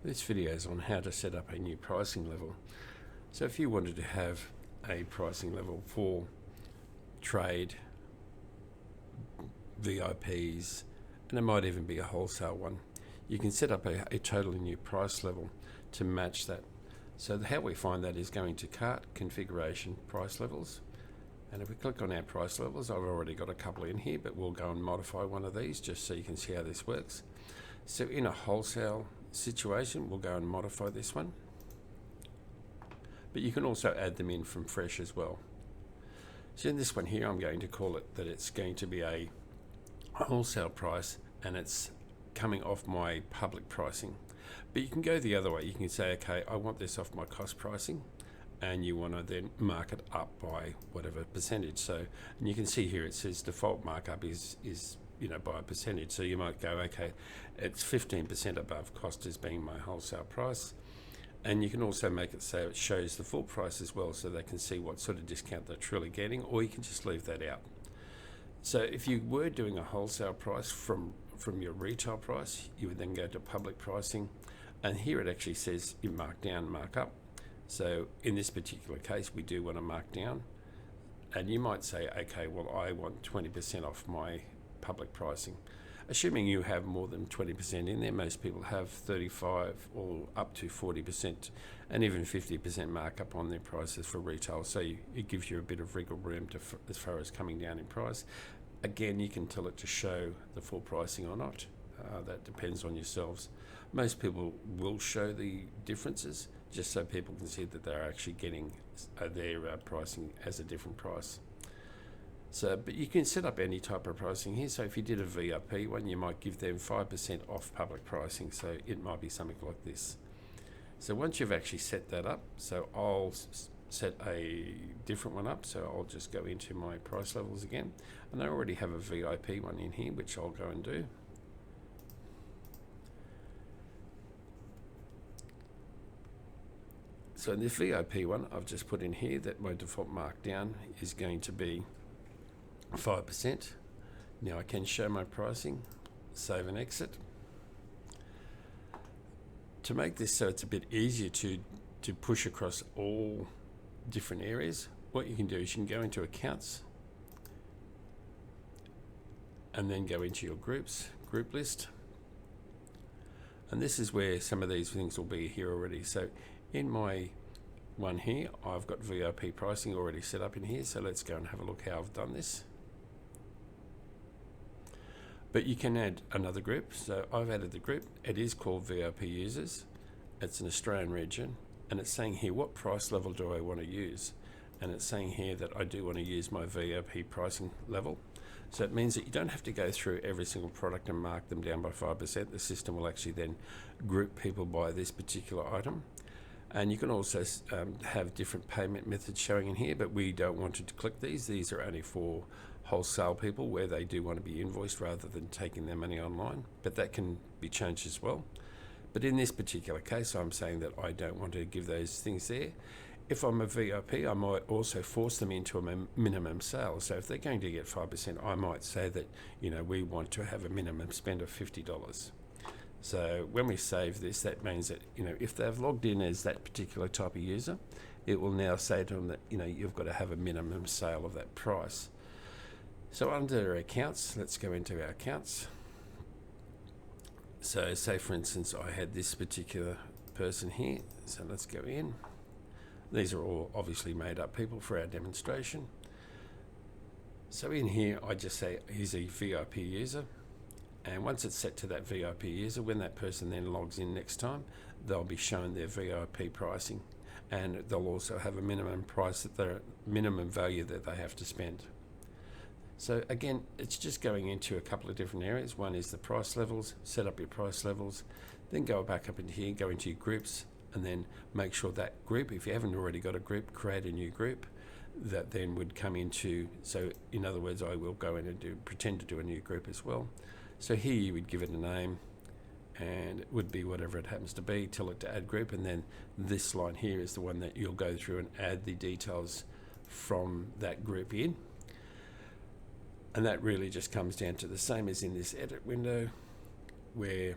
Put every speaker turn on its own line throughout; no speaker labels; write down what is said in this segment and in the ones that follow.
This video is on how to set up a new pricing level. So if you wanted to have a pricing level for trade, VIPs, and it might even be a wholesale one, you can set up a totally new price level to match that. So how we find that is going to cart, configuration, price levels. And if we click on our price levels, I've already got a couple in here, but we'll go and modify one of these just so you can see how this works. So in a wholesale situation, we'll go and modify this one. But you can also add them in from fresh as well. So in this one here, I'm going to call it that it's going to be a wholesale price and it's coming off my public pricing. But you can go the other way. You can say, okay, I want this off my cost pricing, and you want to then mark it up by whatever percentage. So, and you can see here it says default markup is by a percentage. So you might go, okay, it's 15% above cost as being my wholesale price. And you can also make it so it shows the full price as well, so they can see what sort of discount they're truly getting, or you can just leave that out. So if you were doing a wholesale price from your retail price, you would then go to public pricing, and here it actually says you mark down, mark up. So in this particular case, we do want to mark down, and you might say, okay, well, I want 20% off my public pricing. Assuming you have more than 20% in there, most people have 35 or up to 40% and even 50% markup on their prices for retail. So it gives you a bit of wriggle room as far as coming down in price. Again, you can tell it to show the full pricing or not. That depends on yourselves. Most people will show the differences just so people can see that they're actually getting their pricing as a different price. So, but you can set up any type of pricing here. So if you did a VIP one, you might give them 5% off public pricing. So it might be something like this. So once you've actually set that up, so I'll set a different one up. So I'll just go into my price levels again. And I already have a VIP one in here, which I'll go and do. So in this VIP one, I've just put in here that my default markdown is going to be 5%. Now I can show my pricing, save and exit. To make this so it's a bit easier to push across all different areas, what you can do is you can go into accounts and then go into your group list. And this is where some of these things will be here already. So in my one here, I've got VIP pricing already set up in here. So let's go and have a look how I've done this. But you can add another group. So I've added the group. It is called VIP users. It's an Australian region. And it's saying here, what price level do I want to use? And it's saying here that I do want to use my VIP pricing level. So it means that you don't have to go through every single product and mark them down by 5%. The system will actually then group people by this particular item. And you can also have different payment methods showing in here, but we don't want you to click these. These are only for wholesale people where they do want to be invoiced rather than taking their money online, but that can be changed as well. But in this particular case, I'm saying that I don't want to give those things there. If I'm a VIP, I might also force them into a minimum sale. So if they're going to get 5%, I might say that, we want to have a minimum spend of $50. So when we save this, that means that, if they've logged in as that particular type of user, it will now say to them that, you've got to have a minimum sale of that price. So under accounts, let's go into our accounts. So say for instance, I had this particular person here. So let's go in. These are all obviously made up people for our demonstration. So in here, I just say he's a VIP user. And once it's set to that VIP user, when that person then logs in next time, they'll be shown their VIP pricing. And they'll also have a minimum price, minimum value that they have to spend. So again, it's just going into a couple of different areas. One is the price levels, set up your price levels, then go back up into here, go into your groups, and then make sure that group, if you haven't already got a group, create a new group that then would come into, so in other words, I will go in and pretend to do a new group as well. So here you would give it a name, and it would be whatever it happens to be, tell it to add group, and then this line here is the one that you'll go through and add the details from that group in. And that really just comes down to the same as in this edit window, where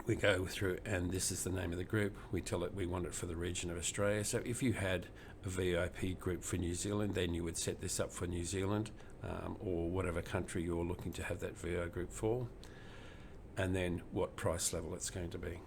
we go through, and this is the name of the group. We tell it we want it for the region of Australia. So if you had a VIP group for New Zealand, then you would set this up for New Zealand, or whatever country you're looking to have that VO group for, and then what price level it's going to be.